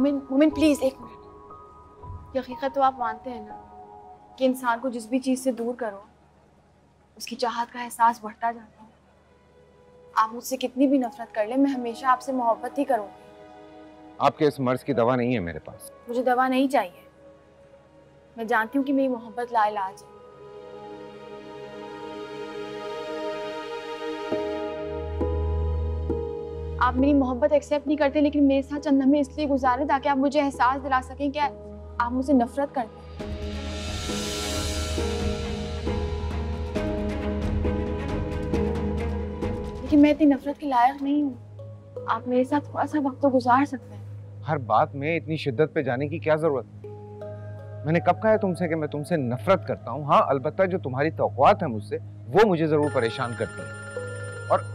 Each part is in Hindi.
मोमिन मोमिन प्लीज एक मिनट। ये हकीकत तो आप मानते हैं ना कि इंसान को जिस भी चीज से दूर करो उसकी चाहत का एहसास बढ़ता जाता है। आप मुझसे कितनी भी नफरत कर ले, मैं हमेशा आपसे मोहब्बत ही करूंगी। आपके इस मर्ज की दवा नहीं है मेरे पास। मुझे दवा नहीं चाहिए। मैं जानती हूँ कि मेरी मोहब्बत लाइलाज है। आप मेरी मोहब्बत एक्सेप्ट नहीं करते, लेकिन मेरे साथ चंद लम्हे इसलिए गुजारे ताकि आप मुझे एहसास दिला सकें कि आप मुझसे नफरत करते हैं। लेकिन मैं इतनी नफरत के लायक नहीं हूँ। आप मेरे साथ थोड़ा सा वक्त तो गुजार सकते हैं। हर बात में इतनी शिद्दत पे जाने की क्या जरूरत है? मैंने कब कहा है तुमसे कि मैं तुमसे नफरत करता हूँ? हाँ, अलबत्ता जो तुम्हारी तवक्कुआत है मुझसे वो मुझे जरूर परेशान करती है। और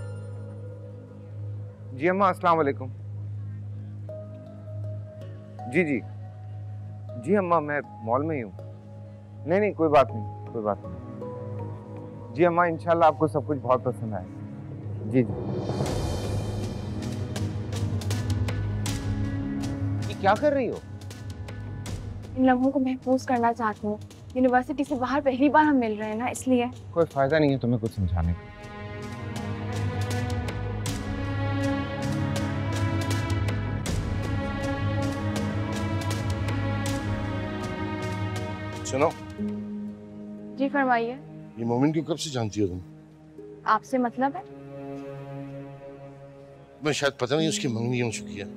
जी अम्मा, अस्सलाम वालेकुम। जी जी जी अम्मा, मैं मॉल में ही हूँ। नहीं नहीं, कोई बात नहीं, कोई बात नहीं। जी अम्मा, इंशाल्लाह आपको सब कुछ बहुत पसंद आएगा। जी जी। ये क्या कर रही हो? इन लम्हों को महफूज करना चाहती हूँ। यूनिवर्सिटी से बाहर पहली बार हम मिल रहे हैं ना, इसलिए। कोई फायदा नहीं है तुम्हें कुछ समझाने का। सुनो। जी फरमाइए। ये मोमिन को कब से जानती हो तुम? आपसे मतलब है? मैं शायद पता नहीं उसकी मंगनी हो चुकी है।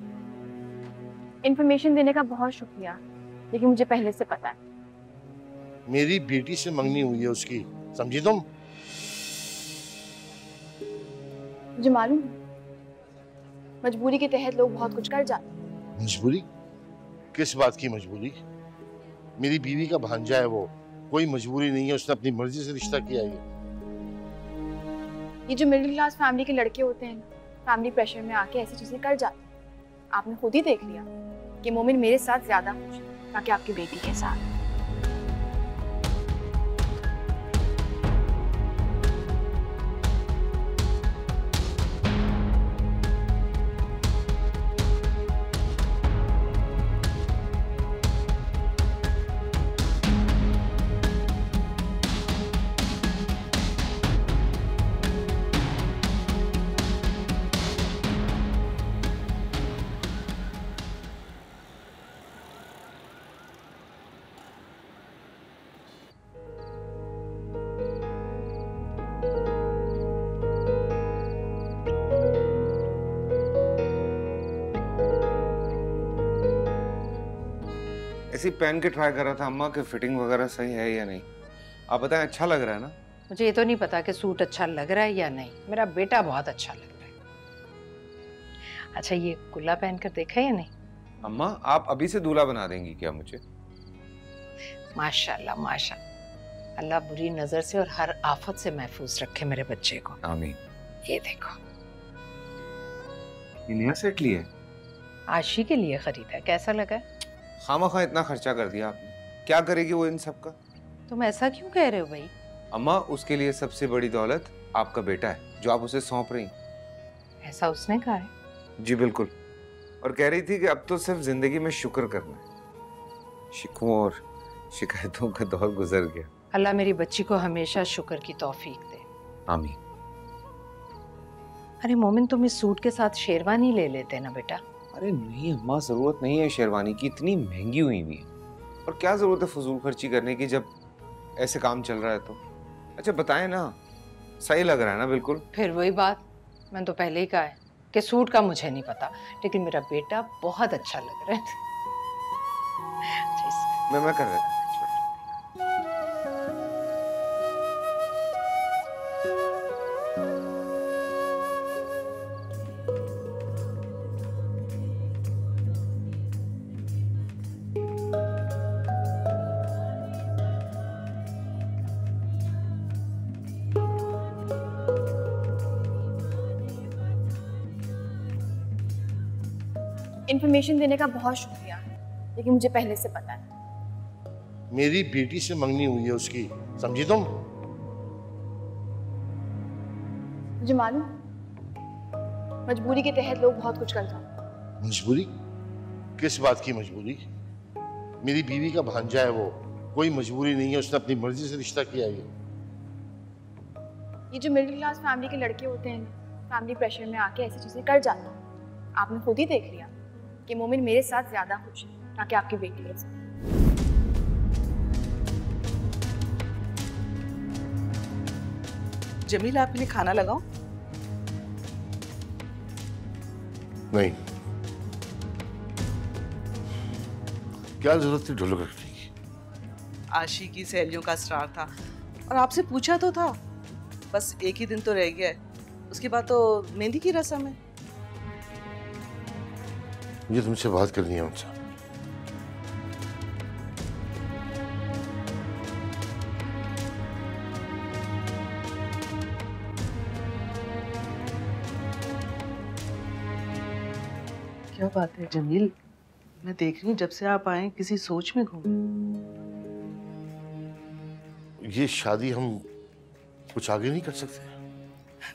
इन्फॉर्मेशन देने का बहुत शुक्रिया, लेकिन मुझे पहले से पता है। मेरी बेटी से मंगनी हुई है उसकी, समझी तुम? मुझे मालूम है, मजबूरी के तहत लोग बहुत कुछ कर जाते हैं। मजबूरी? किस बात की मजबूरी? मेरी बीवी का भांजा है वो, कोई मजबूरी नहीं है, उसने अपनी मर्जी से रिश्ता किया है। ये जो मिडिल क्लास फैमिली के लड़के होते हैं ना, फैमिली प्रेशर में आके ऐसी चीजें कर जाते हैं। आपने खुद ही देख लिया कि मोमिन मेरे साथ ज्यादा खुश है ताकि आपकी बेटी के साथ। ऐसे ही पहन के ट्राई कर रहा था अम्मा कि फिटिंग वगैरह सही है या नहीं। आप बताएं, अच्छा लग रहा है ना? मुझे ये तो नहीं पता कि सूट अच्छा लग रहा है या नहीं। मेरा बेटा बहुत अच्छा लग रहा है। अच्छा, ये कुल्ला पहन कर देखा या नहीं? अम्मा, आप अभी से दूल्हा बना देंगी क्या मुझे? माशाल्लाह माशाल्लाह। अल्लाह बुरी नजर से और हर आफत से महफूज रखे मेरे बच्चे को। आमीन। ये देखो, ये नया सेट लिया है? आशी के लिए खरीदा है। कैसा लगा? खामखा इतना खर्चा कर दिया आपने। क्या करेगी वो इन सब का? तुम ऐसा क्यों कह रहे हो भाई? अम्मा, उसके लिए सबसे बड़ी दौलत आपका बेटा है जो आप उसे सौंप रही। ऐसा उसने कहा है? जी बिल्कुल। और कह रही थी कि अब तो सिर्फ जिंदगी में शुक्र करना है। शिकवों और शिकायतों का दौर गुजर गया। अल्लाह मेरी बच्ची को हमेशा शुक्र की तौफीक दे। आमीन। अरे मोमिन, तुम इस सूट के साथ शेरवानी ले लेते ना बेटा। अरे नहीं अम्मा, जरूरत नहीं है शेरवानी की, इतनी महंगी हुई हुई है। और क्या जरूरत है फजूल खर्ची करने की जब ऐसे काम चल रहा है तो। अच्छा बताएं ना, सही लग रहा है ना? बिल्कुल। फिर वही बात, मैंने तो पहले ही कहा है कि सूट का मुझे नहीं पता, लेकिन मेरा बेटा बहुत अच्छा लग रहा है। मैं कर रहा था। इन्फॉर्मेशन देने का बहुत शुक्रिया, लेकिन मुझे पहले से पता है। मेरी बेटी से मंगनी हुई है उसकी, समझी तुम? मुझे मालूम, मजबूरी के तहत लोग बहुत कुछ कर जाते हैं। मजबूरी? किस बात की मजबूरी? मेरी बीवी का भांजा है वो, कोई मजबूरी नहीं है, उसने अपनी मर्जी से रिश्ता किया है। ये जो मिडिल क्लास फैमिली के लड़के होते हैं, फैमिली प्रेशर में आके ऐसी चीजें कर जाते हैं। आपने खुद ही देख लिया कि मोमिन मेरे साथ ज्यादा खुश है ताकि आपकी बेटी के साथ। जमील, आपके लिए खाना लगाओ? नहीं, क्या जरूरत थी ढोलक रखने की? आशी की सहेलियों का असरार था और आपसे पूछा तो था। बस एक ही दिन तो रह गया है, उसके बाद तो मेहंदी की रस्म है। मुझे तुमसे बात करनी है उनसे। क्या बात है जमील? मैं देख रही हूँ जब से आप आए किसी सोच में घूमे। ये शादी हम कुछ आगे नहीं कर सकते?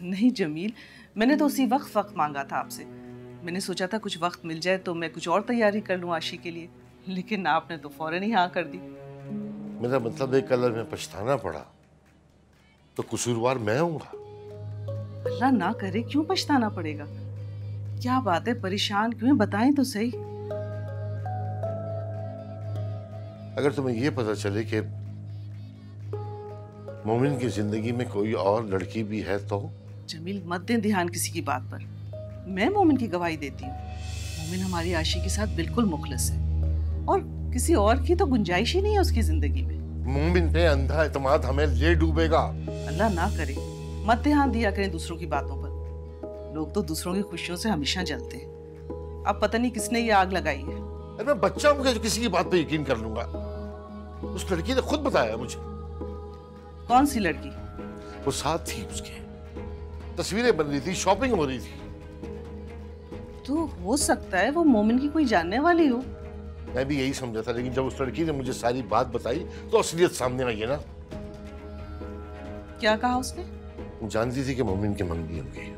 नहीं जमील, मैंने तो उसी वक्त मांगा था आपसे। मैंने सोचा था कुछ वक्त मिल जाए तो मैं कुछ और तैयारी कर लूँ आशी के लिए, लेकिन आपने तो फौरन ही हाँ कर दी। मेरा मतलब है कल में पछताना पड़ा तो कसूरवार मैं हूँगा। अल्लाह ना करे, क्यों पछताना पड़ेगा? क्या बात है, परेशान क्यों है? बताएं तो सही। अगर तुम्हें ये पता चले कि मोमिन की जिंदगी में कोई और लड़की भी है तो? जमील, मत दें ध्यान किसी की बात पर। मैं मोमिन की गवाही देती हूँ। मोमिन हमारी आशी के साथ बिल्कुल मुखलिस है और किसी और की तो गुंजाइश ही नहीं है उसकी जिंदगी में। मोमिन पे अंधा एतमाद हमें ले डूबेगा। अल्लाह ना करे, मत ध्यान दिया करें दूसरों की बातों पर। लोग तो दूसरों की खुशियों से हमेशा जलते हैं। अब पता नहीं किसने ये आग लगाई है। अरे मैं बच्चा हूँ जो किसी की बात पे यकीन कर लूंगा? उस लड़की ने खुद बताया मुझे। कौन सी लड़की? वो साथ थी, उसके तस्वीरें बन रही थी, शॉपिंग हो रही थी। तो हो सकता है वो मोमिन की कोई जानने वाली हो। मैं भी यही समझा था, लेकिन जब उस लड़की ने मुझे सारी बात बताई तो असलियत सामने आई है ना। क्या कहा उसने? वो जानती थी कि मोमिन की मंगनी हो गई है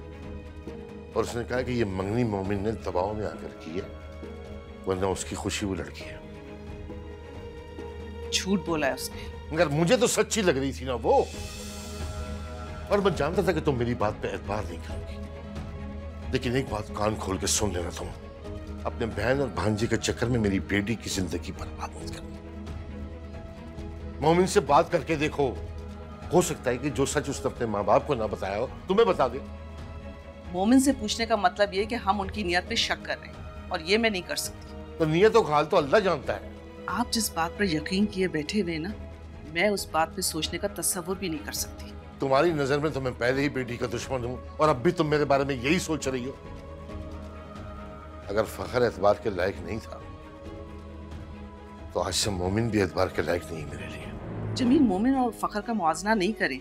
और उसने कहा कि ये मंगनी मोमिन ने दबाव में आकर की है, वरना उसकी खुशी वो लड़की है। झूठ बोला है उसने। मगर मुझे तो सच्ची लग रही थी ना वो, और मैं जानता था कि तुम मेरी बात पे एतबार नहीं करोगी। लेकिन एक बात कान खोल के सुन लेना, तुम अपने बहन और भांजे के चक्कर में मेरी बेटी की जिंदगी बर्बाद मत करना। मोमिन से बात करके देखो, हो सकता है कि जो सच उसने अपने माँ बाप को ना बताया हो तुम्हें बता दे। मोमिन से पूछने का मतलब ये कि हम उनकी नियत पे शक कर रहे हैं और ये मैं नहीं कर सकती। तो नियतों का हाल तो अल्लाह जानता है। आप जिस बात पर यकीन किए बैठे हुए ना, मैं उस बात पे सोचने का तस्वुर भी नहीं कर सकती। तुम्हारी नजर में तो मैं पहले ही बेटी का दुश्मन हूँ और अब भी तुम मेरे बारे में यही सोच रही हो। अगर फखर एतबार के लायक नहीं था तो आज से मोमिन भी एतबार के लायक नहीं मेरे लिए। जमील, मोमिन और फखर का मुआवजा नहीं करें।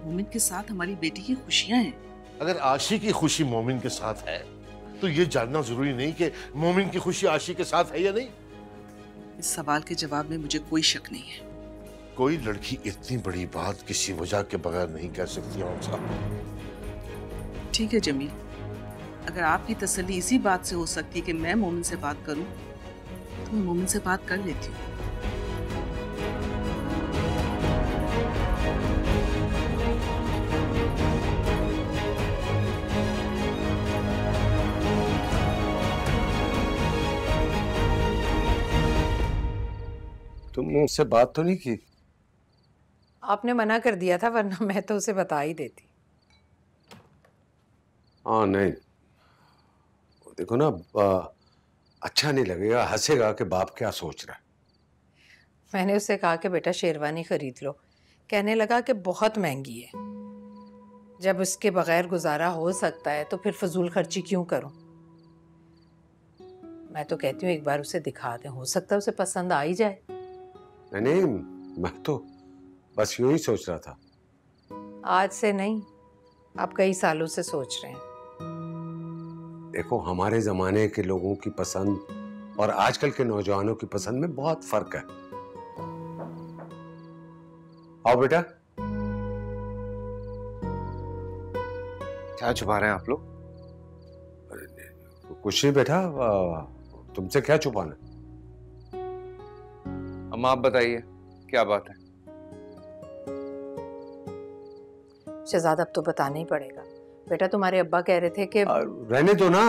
मोमिन के साथ हमारी बेटी की खुशियां हैं। अगर आशी की खुशी मोमिन के साथ है तो ये जानना जरूरी नहीं कि मोमिन की खुशी आशी के साथ है या नहीं। इस सवाल के जवाब में मुझे कोई शक नहीं है। कोई लड़की इतनी बड़ी बात किसी वजह के बगैर नहीं कह सकती। ठीक है जमील, अगर आपकी तसल्ली इसी बात से हो सकती है कि मैं मोमिन से बात करूं, तो मैं मोमिन से बात कर लेती हूँ। तुमने उससे बात तो नहीं की? आपने मना कर दिया था, वरना मैं तो उसे बता ही देती। हाँ नहीं, देखो ना, अच्छा नहीं लगेगा, हंसेगा कि बाप क्या सोच रहा है। मैंने उससे कहा कि बेटा शेरवानी खरीद लो। कहने लगा कि बहुत महंगी है। जब उसके बगैर गुजारा हो सकता है तो फिर फजूल खर्ची क्यों करूं। मैं तो कहती हूँ एक बार उसे दिखा दें, हो सकता है उसे पसंद आ ही जाए। नहीं, मैं तो बस यूं ही सोच रहा था। आज से नहीं, आप कई सालों से सोच रहे हैं। देखो, हमारे जमाने के लोगों की पसंद और आजकल के नौजवानों की पसंद में बहुत फर्क है। आओ बेटा। क्या छुपा रहे हैं आप लोग? कुछ नहीं बेटा, तुमसे क्या छुपाना? अम्मा आप बताइए क्या बात है? शहजाद अब तो बताना ही पड़ेगा। बेटा तुम्हारे अब्बा कह रहे थे कि रहने दो ना।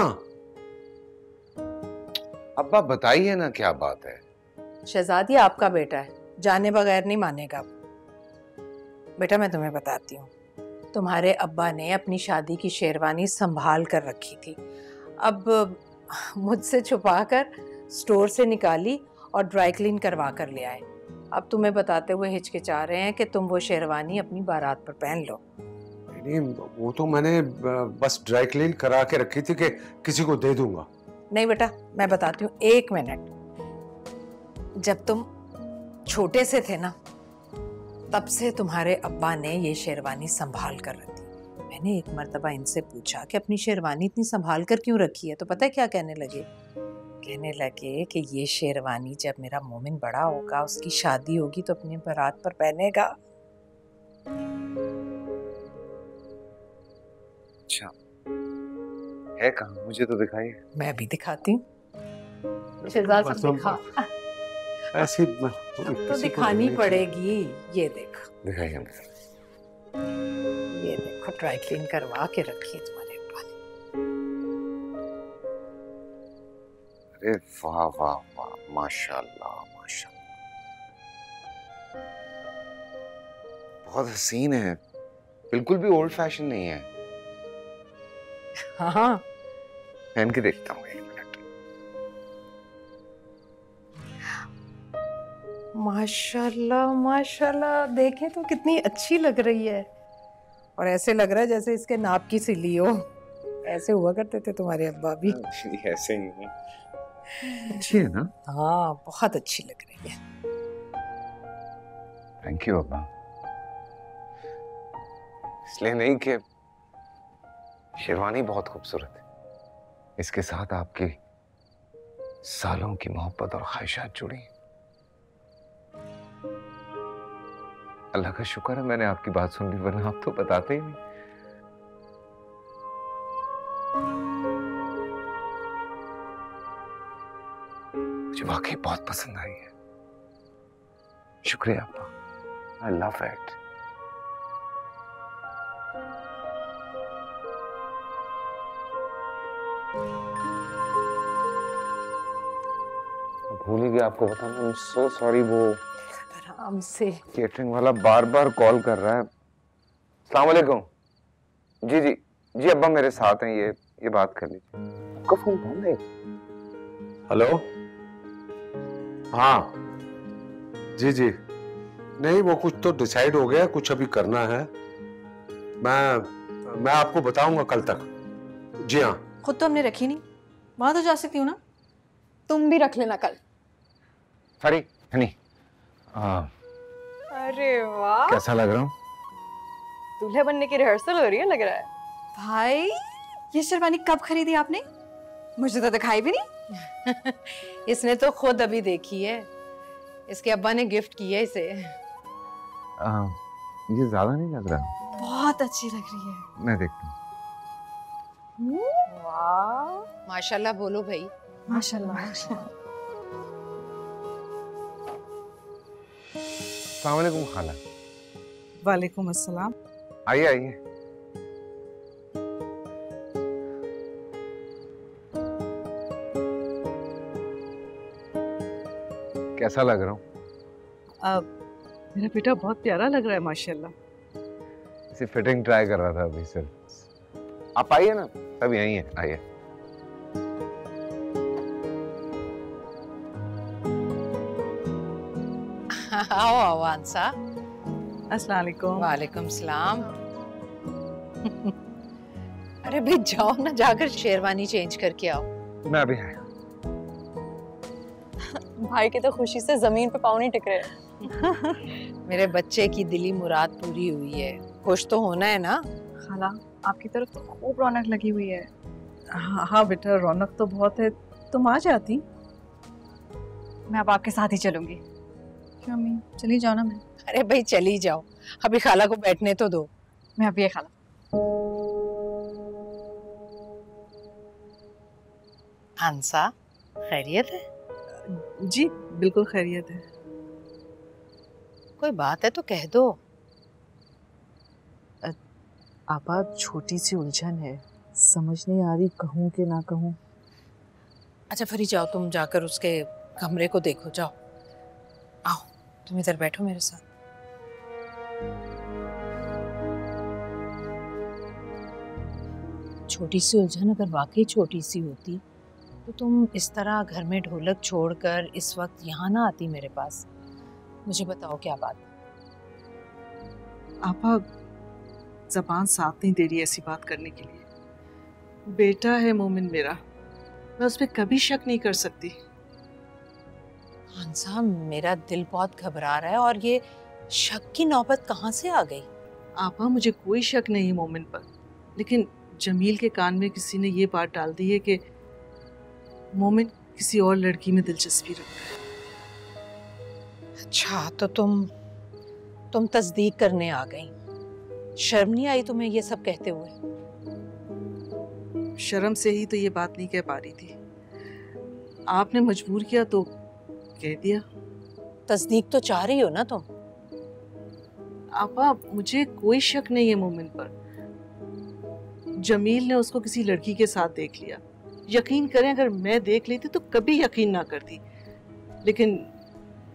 अब्बा बताइए ना क्या बात है। शहजाद ये आपका बेटा है, जाने बगैर नहीं मानेगा। बेटा मैं तुम्हें बताती हूँ, तुम्हारे अब्बा ने अपनी शादी की शेरवानी संभाल कर रखी थी, अब मुझसे छुपाकर स्टोर से निकाली और ड्राई क्लीन करवा कर ले आए। अब तुम्हें बताते हुए हिचकिचा रहे हैं कि तुम वो शेरवानी अपनी बारात पर पहन लो। नहीं, वो तो मैंने बस ड्राई क्लीन करा के रखी थी कि किसी को दे दूंगा। नहीं बेटा मैं बताती हूँ, 1 मिनट। जब तुम छोटे से थे ना, तब से तुम्हारे अब्बा ने ये शेरवानी संभाल कर रखी। मैंने एक मर्तबा इनसे पूछा कि अपनी शेरवानी इतनी संभाल कर क्यों रखी है, तो पता है क्या कहने लगे? कहने लगे कि ये शेरवानी जब मेरा मोमिन बड़ा होगा, उसकी शादी होगी तो अपनी बारात पर पहनेगा। अच्छा है कहाँ? मुझे तो दिखाइए। मैं भी दिखाती हूँ। शहजाद सब दिखा। ऐसी तो दिखानी पड़ेगी। ये देखो, दिखाइए। ये देखो ड्राई क्लीन करवा के रखी है तुम्हारे अब्बा ने। अरे वाह वाह वाह, माशाल्लाह माशाल्लाह, बहुत हसीन है, बिल्कुल भी ओल्ड फैशन नहीं है। हाँ पहन के देखता हूँ 1 मिनट। माशाल्लाह माशाल्लाह, देखें तो कितनी अच्छी लग रही है, और ऐसे लग रहा है जैसे इसके नाप की सिली हो। ऐसे हुआ करते थे तुम्हारे अब्बा भी। ऐसे ही है। अच्छी है ना? हाँ बहुत अच्छी लग रही है। थैंक यू अब्बा। इसलिए नहीं कि शेरवानी बहुत खूबसूरत है, इसके साथ आपकी सालों की मोहब्बत और ख्वाहिशात जुड़ी। अल्लाह का शुक्र है मैंने आपकी बात सुन ली, वरना आप तो बताते ही नहीं। मुझे वाकई बहुत पसंद आई है। शुक्रिया अब्बा, आई लव इट। भूल ही गया आपको बताना, आई एम सो सॉरी। वो आराम से। केटरिंग वाला बार बार कॉल कर रहा है। अस्सलाम वालेकुम। जी जी जी अब्बा मेरे साथ हैं, ये बात कर लीजिए। आपका फोन बंद है? हेलो। हाँ जी जी, नहीं वो कुछ तो डिसाइड हो गया, कुछ अभी करना है। मैं आपको बताऊंगा कल तक। जी हाँ। खुद तो हमने रखी नहीं, वहां तो जा सकती हूँ ना, तुम भी रख लेना कल। सॉरी हनी। अरे वाह, कैसा लग रहा हूँ? दूल्हे बनने की रिहर्सल हो रही है लग रहा है। भाई ये शेरवानी कब खरीदी आपने? मुझे तो दिखाई भी नहीं। इसने तो खुद अभी देखी है, इसके अब्बा ने गिफ्ट की है इसे। ये ज्यादा नहीं लग रहा? बहुत अच्छी लग रही है। मैं देखता हूँ। वाह माशाल्लाह बोलो भाई। माशाल्लाह। अस्सलाम वालेकुम खाला। वालेकुम अस्सलाम। आइए आइए। कैसा लग रहा हूँ? मेरा बेटा बहुत प्यारा लग रहा है माशाल्लाह। इसे फिटिंग ट्राई कर रहा था अभी सर। आप आइए ना, सब यहीं है, आइए। आओ आओ आंसा। अस्सलाम वालेकुम। वालेकुम सलाम। अरे भाई जाओ ना, जाकर शेरवानी चेंज करके आओ। मैं अभी आया। भाई के तो खुशी से जमीन पे पाँव नहीं टिक रहे। मेरे बच्चे की दिली मुराद पूरी हुई है, खुश तो होना है ना। खाला आपकी तरफ तो खूब रौनक लगी हुई है। हाँ हाँ बेटा, रौनक तो बहुत है, तुम आ जाती। मैं अब आपके साथ ही चलूंगी। क्यों अम्मी, चली जाओ ना। मैं अरे भाई चली जाओ, अभी खाला को बैठने तो दो। मैं अभी खाला। हंसा खैरियत है? जी बिल्कुल खैरियत है। कोई बात है तो कह दो। आपा छोटी सी उलझन है, समझ नहीं आ रही कहूँ कि ना कहूँ। अच्छा फरी, जाओ तुम जाकर उसके कमरे को देखो, जाओ। आओ तुम इधर बैठो मेरे साथ। छोटी सी उलझन अगर वाकई छोटी सी होती तो तुम इस तरह घर में ढोलक छोड़कर इस वक्त यहाँ ना आती मेरे पास। मुझे बताओ क्या बात है? आपा ज़बान साथ नहीं दे रही ऐसी बात करने के लिए। बेटा है मोमिन मेरा, मैं उस पर कभी शक नहीं कर सकती। खान साहब, मेरा दिल बहुत घबरा रहा है और ये शक की नौबत कहाँ से आ गई? आपा मुझे कोई शक नहीं है मोमिन पर, लेकिन जमील के कान में किसी ने ये बात डाल दी है कि मोमिन किसी और लड़की में दिलचस्पी रखता है। अच्छा तो तुम तस्दीक करने आ गई। शर्म नहीं आई तुम्हें ये सब कहते हुए? शर्म से ही तो ये बात नहीं कह पा रही थी, आपने मजबूर किया तो कह दिया। तस्दीक तो चाह रही हो ना तुम? आपा मुझे कोई शक नहीं है मोमिन पर। जमील ने उसको किसी लड़की के साथ देख लिया। यकीन करें अगर मैं देख लेती तो कभी यकीन ना करती, लेकिन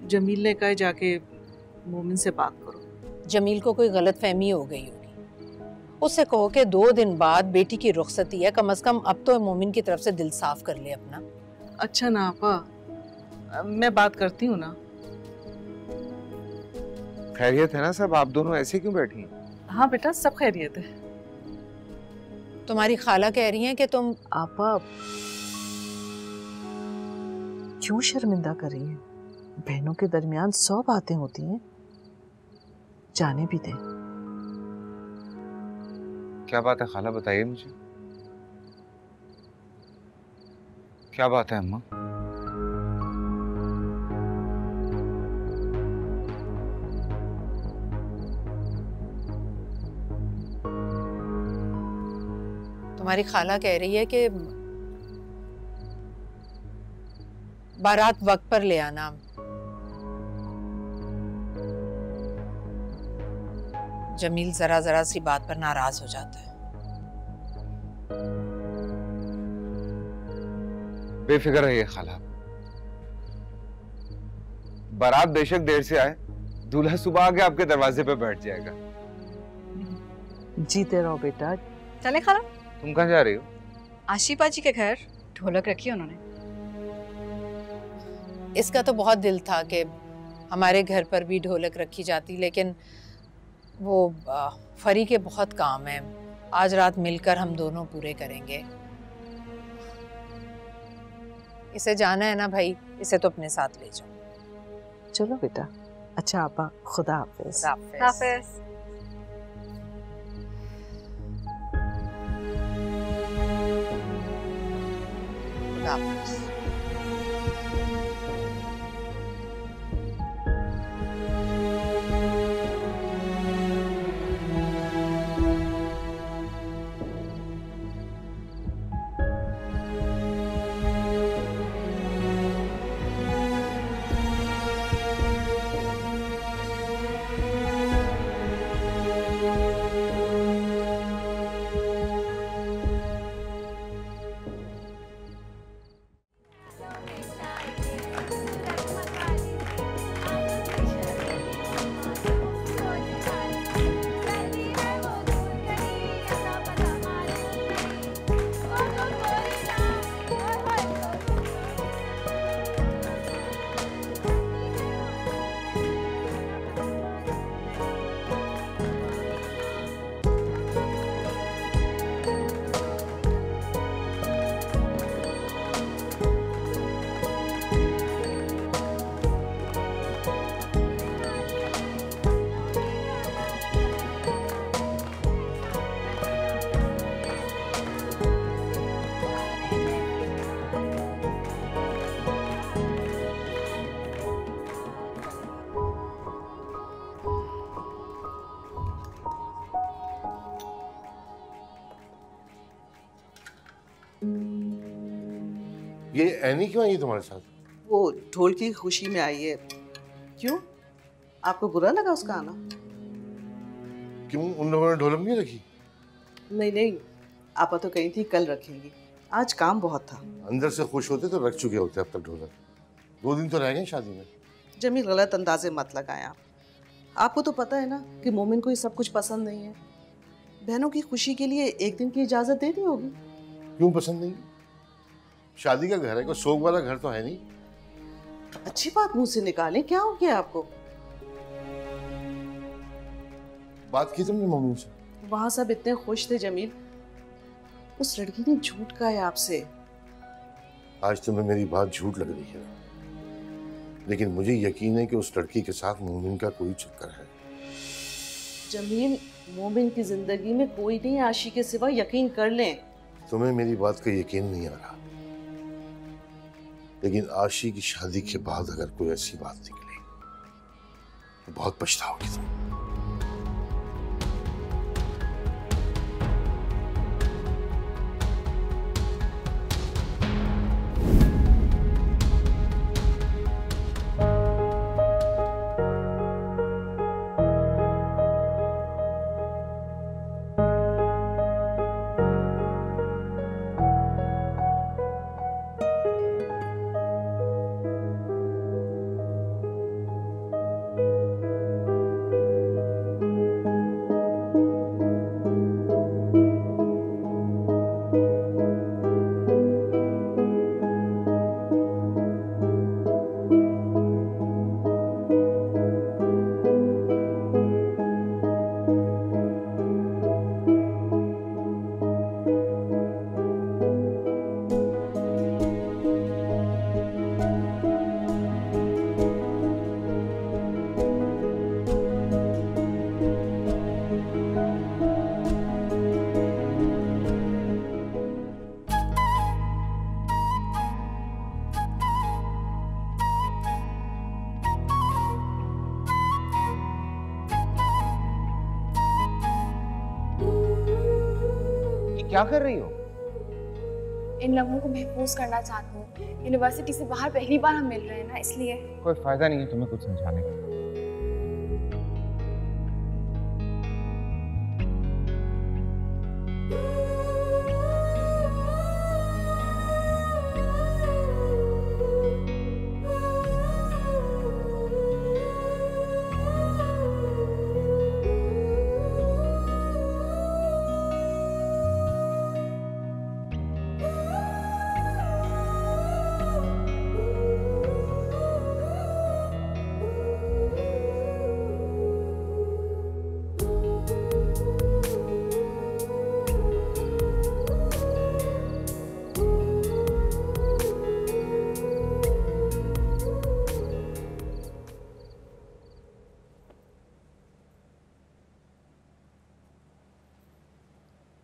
जमील ने कहा जाके मोमिन से बात करो। जमील को कोई गलतफहमी हो गई होगी। उससे कहो कि 2 दिन बाद बेटी की रुखसती है, कम से कम अब तो मोमिन की तरफ से दिल साफ कर ले अपना। अच्छा ना आपा, मैं बात करती हूँ ना। खैरियत है ना सब? आप दोनों ऐसे क्यों बैठी हैं? हाँ बेटा सब खैरियत है। तुम्हारी खाला कह रही हैं कि तुम। आपा क्यों शर्मिंदा कर रही हैं? बहनों के दरमियान 100 बातें होती हैं, जाने भी दें। क्या बात है खाला, बताइए मुझे। क्या बात है अम्मा? तुम्हारी खाला कह रही है कि बारात वक्त पर ले आना। जमील जरा जरा सी बात पर नाराज हो जाता है। बेफिक्र रहिए खाला, बारात बेशक देर से आए, दूल्हा सुबह आके आपके दरवाजे पे बैठ जाएगा। जीते रहो बेटा। चले खाला? तुम कहाँ जा रही हो? आशिपा जी के घर ढोलक रखी है उन्होंने। इसका तो बहुत दिल था कि हमारे घर पर भी ढोलक रखी जाती, लेकिन वो फरी के बहुत काम है। आज रात मिलकर हम दोनों पूरे करेंगे। इसे जाना है ना भाई, इसे तो अपने साथ ले जाओ। चलो बेटा। अच्छा आपा, खुदा हाफिज। खुदा हाफिज। खुदा हाफिज। ये ऐनी क्यों आई है तुम्हारे साथ? वो ढोल की खुशी में आई है। क्यों, आपको बुरा लगा उसका आना? क्यों, उन लोगों ने ढोलक नहीं रखी? नहीं नहीं, आपा तो कही थी कल रखेंगी, आज काम बहुत था। अंदर से खुश होते तो रख चुके होते अब तक ढोलक। 2 दिन तो रह गए शादी में। जमील गलत अंदाजे मत लगाएं आप। आपको तो पता है ना कि मोमिन को ये सब कुछ पसंद नहीं है। बहनों की खुशी के लिए एक दिन की इजाजत देनी होगी। क्यों पसंद नहीं? शादी का घर है, कोई शौक वाला घर तो है नहीं। अच्छी बात मुंह से निकालें, क्या हो गया आपको? बात की तुमने मम्मी से? वहां सब इतने खुश थे जमील, उस लड़की ने झूठ कहा है आपसे। आज तुम्हें मेरी बात झूठ लग रही है, लेकिन मुझे यकीन है कि उस लड़की के साथ मोमिन का कोई चक्कर है। जमील, मोमिन की जिंदगी में कोई नहीं आशी के सिवा, यकीन कर लें। तुम्हें मेरी बात का यकीन नहीं आ रहा, लेकिन आशी की शादी के बाद अगर कोई ऐसी बात निकले तो बहुत पछताओगी तुम। क्या कर रही हो? इन लम्हों को महफूज करना चाहती हूँ। यूनिवर्सिटी से बाहर पहली बार हम मिल रहे हैं ना, इसलिए। कोई फायदा नहीं है तुम्हें कुछ समझाने का।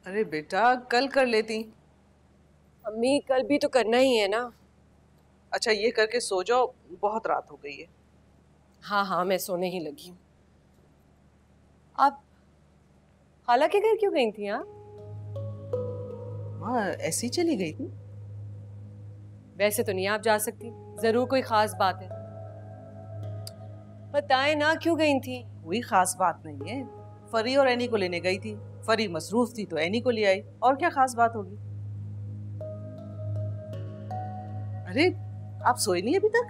अरे बेटा, कल कर लेती। अम्मी, कल भी तो करना ही है ना। अच्छा, ये करके सो जाओ, बहुत रात हो गई है। हाँ हाँ, मैं सोने ही लगी हूँ। आप खाला के घर क्यों गई थी? हाँ, ऐसी चली गई थी। वैसे तो नहीं आप जा सकती, जरूर कोई खास बात है। बताएं ना, क्यों गई थी? कोई खास बात नहीं है, फरी और एनी को लेने गई थी। फरी मसरूफ थी तो एनी को ले आई, और क्या खास बात होगी? अरे, आप सोए नहीं अभी तक?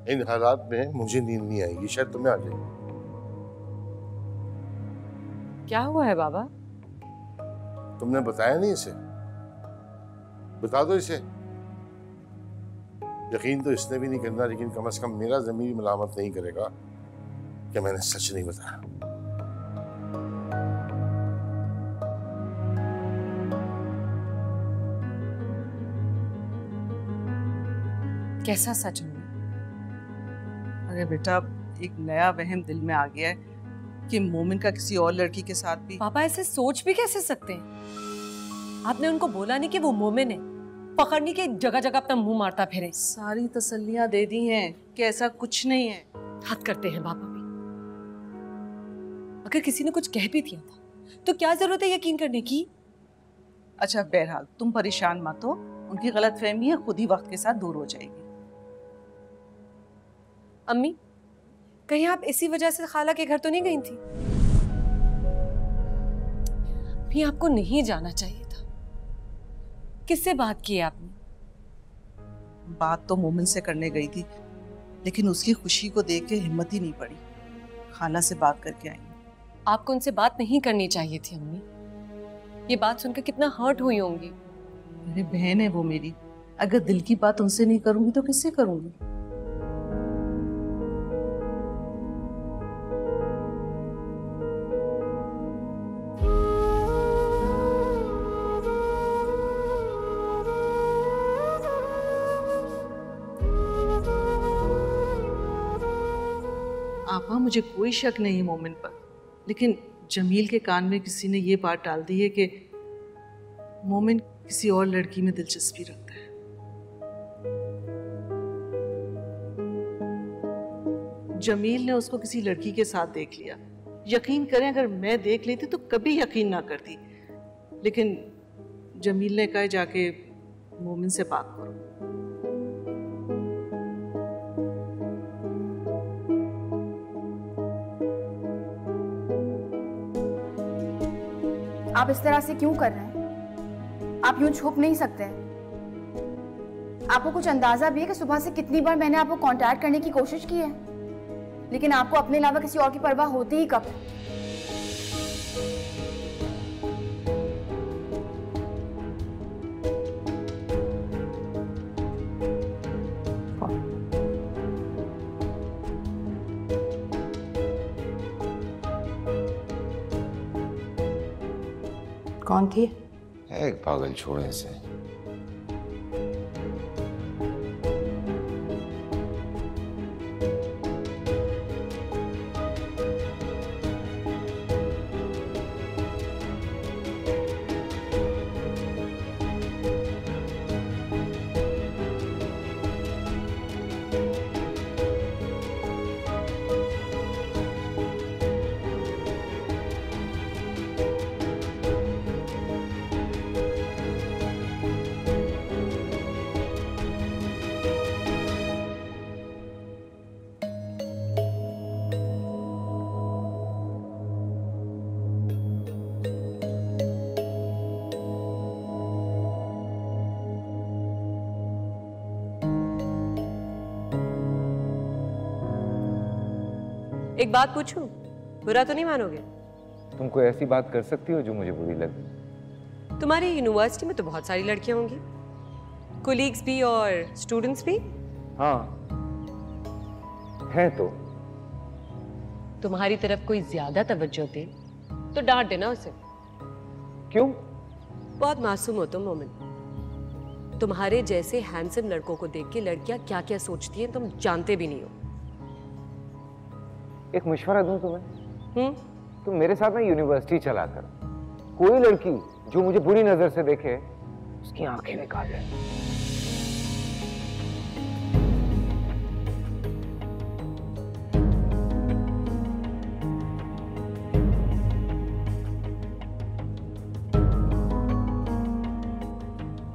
इन हालात में मुझे नींद नहीं आएगी, शायद तुम्हें आ जाएगी। क्या हुआ है बाबा? तुमने बताया नहीं इसे? बता दो इसे। यकीन तो इसने भी नहीं करना, लेकिन कम से कम मेरा ज़मीर मलामत नहीं करेगा कि मैंने सच नहीं बताया। कैसा सच में? अरे बेटा, एक नया वहम दिल में आ गया है कि मोमिन का किसी और लड़की के साथ भी। पापा ऐसे सोच भी कैसे सकते हैं? आपने उनको बोला नहीं कि वो मोमिन है? पकड़नी के जगह जगह अपना मुंह मारता फिरे। सारी तसल्लियां दे दी हैं कि ऐसा कुछ नहीं है। हद करते हैं पापा भी। अगर किसी ने कुछ कह भी दिया था तो क्या जरूरत है यकीन करने की? अच्छा बहरहाल, तुम परेशान मत हो, उनकी गलतफहमी खुद ही वक्त के साथ दूर हो जाएगी। अम्मी, कहीं आप इसी वजह से खाला के घर तो नहीं गई थी? अम्मी, आपको नहीं जाना चाहिए था। किससे बात की आपने? बात तो मोमिन से करने गई थी, लेकिन उसकी खुशी को देख के हिम्मत ही नहीं पड़ी। खाला से बात करके आई। आपको उनसे बात नहीं करनी चाहिए थी अम्मी। ये बात सुनकर कितना हर्ट हुई होंगी। मेरी बहन है वो मेरी, अगर दिल की बात उनसे नहीं करूंगी तो किससे करूंगी? आपा, मुझे कोई शक नहीं है मोमिन पर, लेकिन जमील के कान में किसी ने ये बात डाल दी है कि मोमिन किसी और लड़की में दिलचस्पी रखता है। जमील ने उसको किसी लड़की के साथ देख लिया। यकीन करें, अगर मैं देख लेती तो कभी यकीन ना करती, लेकिन जमील ने कहा जाके मोमिन से बात करो। आप इस तरह से क्यों कर रहे हैं? आप यूं छुप नहीं सकते। आपको कुछ अंदाजा भी है कि सुबह से कितनी बार मैंने आपको कांटेक्ट करने की कोशिश की है, लेकिन आपको अपने अलावा किसी और की परवाह होती ही कब है? कौन थी? है एक पागल छोड़े से। एक बात पूछूं? बुरा तो नहीं मानोगे? तुम कोई ऐसी बात कर सकती हो जो मुझे बुरी लगे? तुम्हारी यूनिवर्सिटी में तो बहुत सारी लड़कियां होंगी, कोलीग्स भी और स्टूडेंट्स भी। हाँ है तो। तुम्हारी तरफ कोई ज्यादा तवज्जो दे तो डांट देना उसे। क्यों? बहुत मासूम हो तुम मोमिन। तुम्हारे जैसे हैंडसम लड़कों को देख के लड़कियां क्या क्या सोचती हैं तुम जानते भी नहीं हो। एक मशवरा दूं तुम्हें? तुम मेरे साथ ना यूनिवर्सिटी चला कर, कोई लड़की जो मुझे बुरी नजर से देखे उसकी आंखें निकाल ले।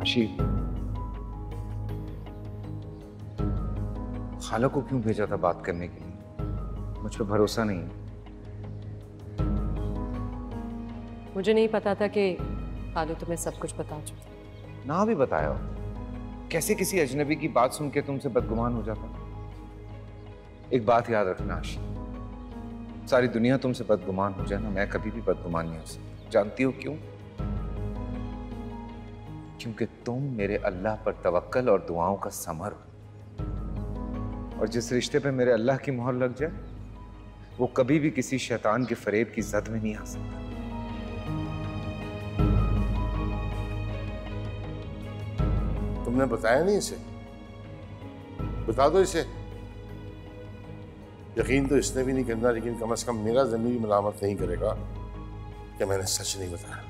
आशी, खाला को क्यों भेजा था बात करने के लिए? मुझ पर भरोसा नहीं है। मुझे नहीं पता था कि खालू तुम्हें सब कुछ बता चुकी। ना भी बताया हो, कैसे किसी अजनबी की बात सुन के तुमसे बदगुमान हो जाता? एक बात याद रखना आशी, सारी दुनिया तुमसे बदगुमान हो जाए ना, मैं कभी भी बदगुमान नहीं हो सकती। जानती हो क्यों? क्योंकि तुम मेरे अल्लाह पर तवक्कल और दुआओं का समर हो, और जिस रिश्ते पे मेरे अल्लाह की मोहर लग जाए वो कभी भी किसी शैतान के फरेब की जद में नहीं आ सकता। तुमने बताया नहीं इसे? बता दो इसे। यकीन तो इसने भी नहीं करना, लेकिन कम से कम मेरा ज़मीर मलामत नहीं करेगा कि मैंने सच नहीं बताया।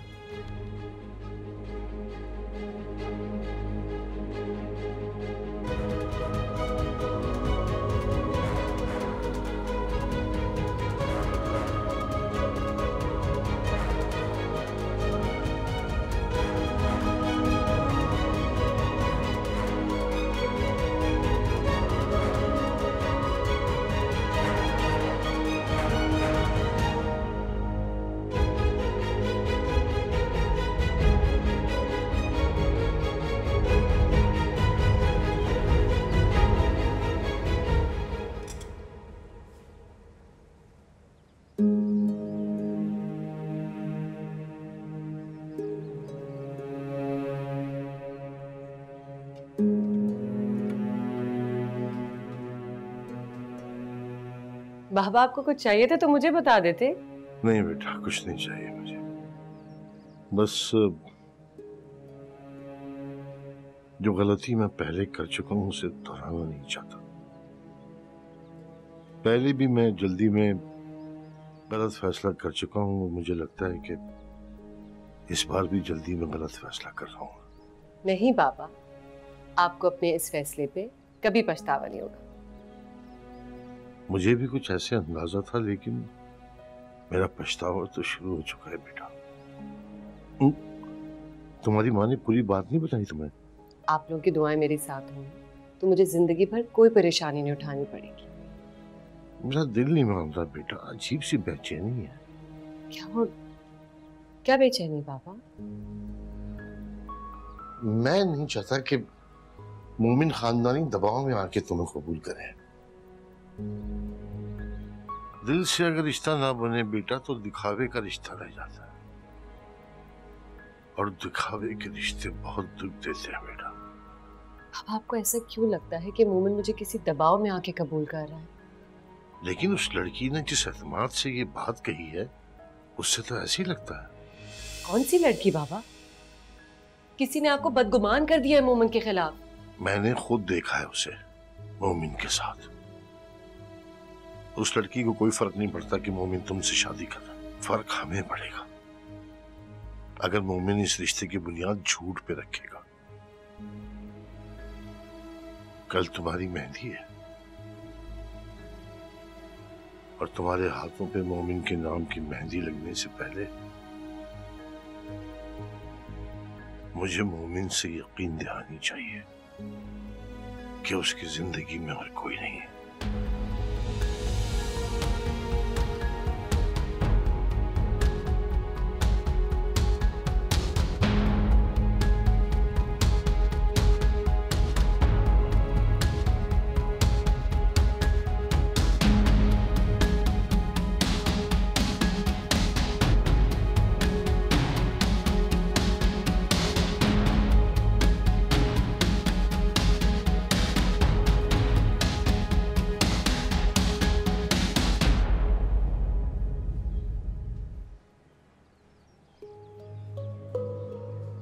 बाबा आपको कुछ चाहिए था तो मुझे बता देते। नहीं बेटा, कुछ नहीं चाहिए मुझे, बस जो गलती मैं पहले कर चुका हूं उसे दोहराना नहीं चाहता। पहले भी मैं जल्दी में गलत फैसला कर चुका हूं, मुझे लगता है कि इस बार भी जल्दी में गलत फैसला कर रहा हूं। नहीं बाबा, आपको अपने इस फैसले पे कभी पछतावा नहीं होगा। मुझे भी कुछ ऐसे अंदाजा था, लेकिन मेरा पछतावा तो शुरू हो चुका है बेटा। तुम्हारी माँ ने पूरी बात नहीं बताई तुम्हें? आप लोगों की दुआएं मेरे साथ हों तो मुझे जिंदगी भर कोई परेशानी नहीं उठानी पड़ेगी। मेरा दिल नहीं मानता बेटा, अजीब सी बेचैनी है। क्या बेचैनी बाबा? मैं नहीं चाहता कि मोमिन खानदानी दबाव में आके तुम्हें कबूल करें। दिल से अगर रिश्ता ना बने बेटा तो दिखावे का रिश्ता रह जाता है, और दिखावे के रिश्ते बहुत दुख देते हैं बेटा। अब आपको ऐसा क्यों लगता है कि मोमिन मुझे किसी दबाव में आके कबूल कर रहा है? लेकिन उस लड़की ने जिस एतमाद से ये बात कही है उससे तो ऐसे ही लगता है। कौन सी लड़की बाबा? किसी ने आपको बदगुमान कर दिया है मोमिन के खिलाफ? मैंने खुद देखा है उसे मोमिन के साथ। उस लड़की को कोई फर्क नहीं पड़ता कि मोमिन तुमसे शादी कर रहा है, फर्क हमें पड़ेगा अगर मोमिन इस रिश्ते की बुनियाद झूठ पे रखेगा। कल तुम्हारी मेहंदी है और तुम्हारे हाथों पे मोमिन के नाम की मेहंदी लगने से पहले मुझे मोमिन से यकीन दिलानी चाहिए कि उसकी जिंदगी में और कोई नहीं है।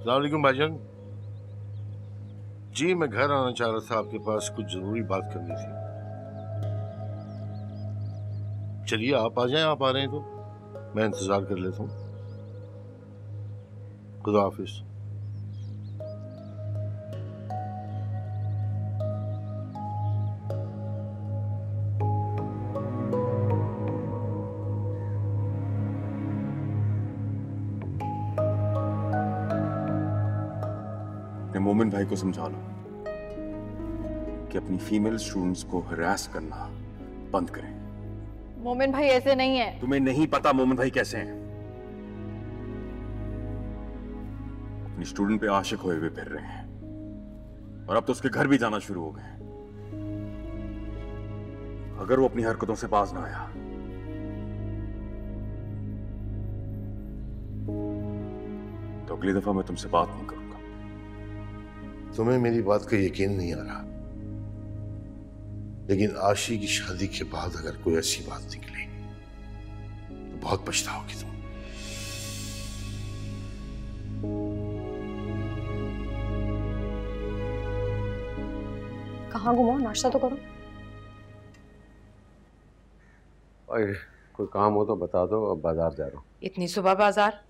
अस्सलामुअलैकुम भाईजान जी, मैं घर आना चाह रहा था, आपके पास कुछ जरूरी बात करनी थी। चलिए आप आ जाएं, आप आ रहे हैं तो मैं इंतजार कर लेता हूँ। खुदा हाफिज। मोमिन भाई को समझा लो कि अपनी फीमेल स्टूडेंट्स को हरास करना बंद करें। मोमिन भाई ऐसे नहीं है। तुम्हें नहीं पता मोमिन भाई कैसे हैं। अपनी स्टूडेंट पे आशिक हुए हुए फिर रहे हैं और अब तो उसके घर भी जाना शुरू हो गए। अगर वो अपनी हरकतों से बाज ना आया तो अगली दफा मैं तुमसे बात नहीं करूंगा। तुम्हें मेरी बात का यकीन नहीं आ रहा, लेकिन आशी की शादी के बाद अगर कोई ऐसी बात निकली तो बहुत पछताओगी तुम। कहाँ घुमाओ, नाश्ता तो करो। कोई काम हो तो बता दो, अब बाजार जा रहा हूँ। इतनी सुबह बाजार?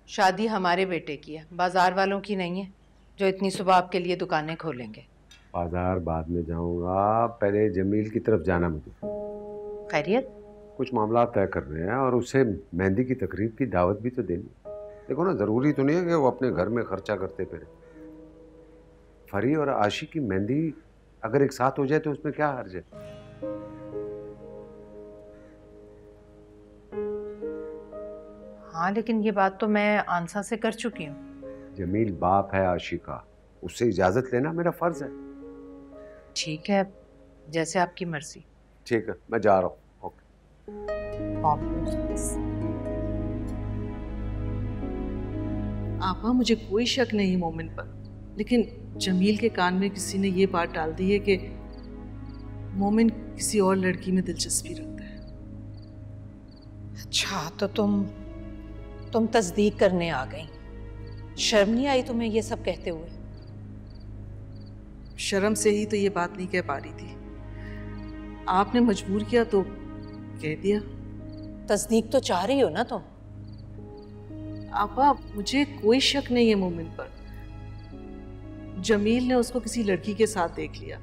शादी हमारे बेटे की है, बाजार वालों की नहीं है जो इतनी सुबह आपके लिए दुकानें खोलेंगे। बाजार बाद में जाऊंगा, पहले जमील की तरफ जाना मुझे। खैरियत? कुछ मामला तय कर रहे हैं और उसे मेहंदी की तकरीब की दावत भी तो देनी। देखो ना, जरूरी तो नहीं है कि वो अपने घर में खर्चा करते फिरे। फरी और आशी की मेहंदी अगर एक साथ हो जाए तो उसमें क्या हर्ज है? हाँ, लेकिन ये बात तो मैं आंसा से कर चुकी हूँ। जमील बाप है आशी का, उससे इजाजत लेना मेरा फर्ज है। ठीक है, जैसे आपकी मर्जी। ठीक है, मैं जा रहा हूँ। आपा, मुझे कोई शक नहीं मोमिन पर, लेकिन जमील के कान में किसी ने ये बात डाल दी है कि मोमिन किसी और लड़की में दिलचस्पी रखता है। अच्छा, तो तुम तस्दीक करने आ गई। शर्म नहीं आई तुम्हें ये सब कहते हुए? शर्म से ही तो ये बात नहीं कह पा रही थी, आपने मजबूर किया तो कह दिया। तस्दीक तो चाह रही हो ना तुम? आपा, मुझे कोई शक नहीं है मोमिन पर। जमील ने उसको किसी लड़की के साथ देख लिया।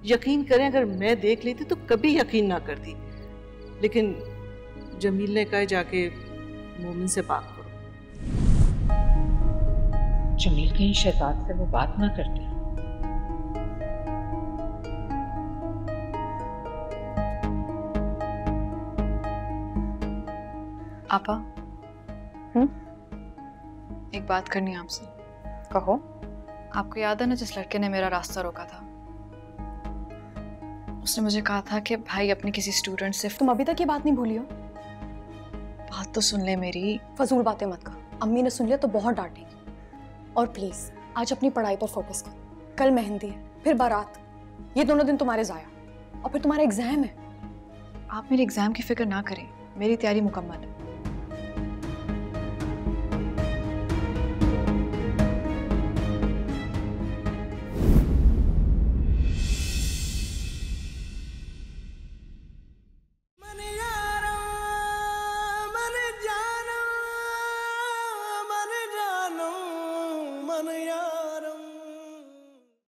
यकीन करें, अगर मैं देख लेती तो कभी यकीन ना करती, लेकिन जमील ने कहा जाके मोमिन से बात करो। जमील कहीं शहजाद से वो बात ना करते? आपा, एक बात करनी है आपसे। कहो। आपको याद है ना जिस लड़के ने मेरा रास्ता रोका था? उसने मुझे कहा था कि भाई अपने किसी स्टूडेंट से। तुम अभी तक ये बात नहीं भूली हो? बात तो सुन ले मेरी। फजूल बातें मत कर, अम्मी ने सुन लिया तो बहुत डांटेगी। और प्लीज आज अपनी पढ़ाई पर फोकस करो। कल मेहंदी है, फिर बारात, ये दोनों दिन तुम्हारे जाया, और फिर तुम्हारा एग्जाम है। आप मेरे एग्जाम की फिक्र ना करें, मेरी तैयारी मुकम्मल है।